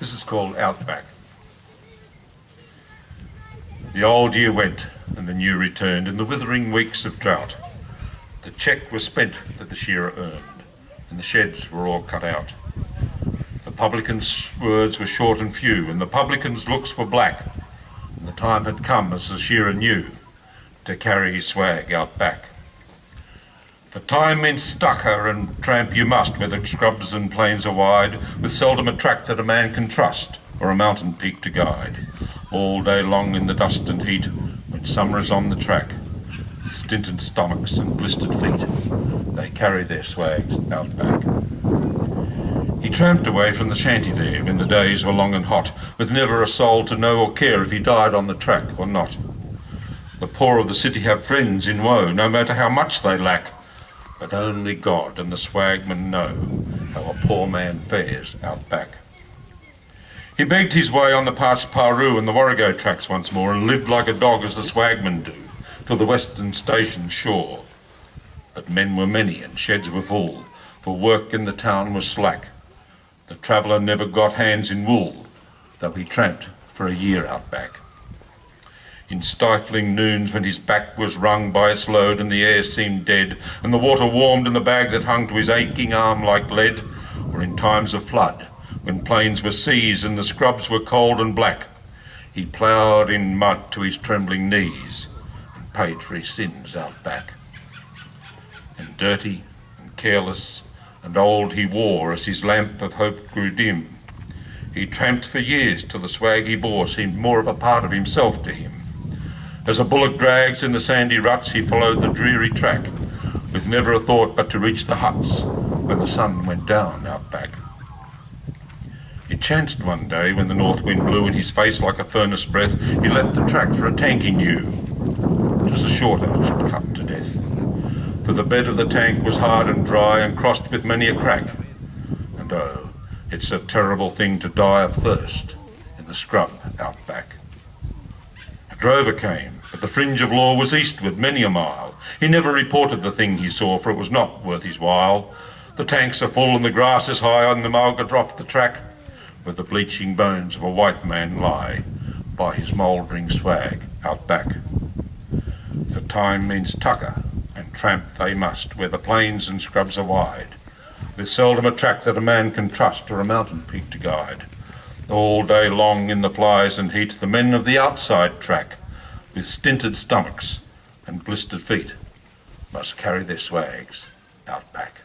This is called Outback. The old year went and the new returned in the withering weeks of drought. The cheque was spent that the shearer earned, and the sheds were all cut out. The publican's words were short and few, and the publican's looks were black, and the time had come, as the shearer knew, to carry his swag out back. The time means stucker and tramp you must, where the scrubs and plains are wide, with seldom a track that a man can trust, or a mountain peak to guide. All day long in the dust and heat, when summer is on the track, stinted stomachs and blistered feet, they carry their swags out back. He tramped away from the shanty there when the days were long and hot, with never a soul to know or care if he died on the track or not. The poor of the city have friends in woe, no matter how much they lack, but only God and the swagman know how a poor man fares out back. He begged his way on the parched Paroo and the Warrego tracks once more, and lived like a dog as the swagmen do, till the western station shore. But men were many and sheds were full, for work in the town was slack. The traveller never got hands in wool, though he tramped for a year out back. In stifling noons when his back was wrung by its load and the air seemed dead, and the water warmed in the bag that hung to his aching arm like lead, or in times of flood, when plains were seas and the scrubs were cold and black, he ploughed in mud to his trembling knees and paid for his sins out back. And dirty and careless and old he wore as his lamp of hope grew dim. He tramped for years till the swag he bore seemed more of a part of himself to him. As a bullock drags in the sandy ruts, he followed the dreary track, with never a thought but to reach the huts where the sun went down out back. It chanced one day when the north wind blew in his face like a furnace breath, he left the track for a tank he knew. It was a shorter should cut to death, for the bed of the tank was hard and dry and crossed with many a crack. And oh, it's a terrible thing to die of thirst in the scrub out back. A drover came, but the fringe of law was eastward many a mile. He never reported the thing he saw, for it was not worth his while. The tanks are full and the grass is high on the mulga dropped the track, where the bleaching bones of a white man lie by his mouldering swag out back. The time means tucker, and tramp they must, where the plains and scrubs are wide, with seldom a track that a man can trust or a mountain peak to guide. All day long in the flies and heat, the men of the outside track, with stinted stomachs and blistered feet, must carry their swags out back.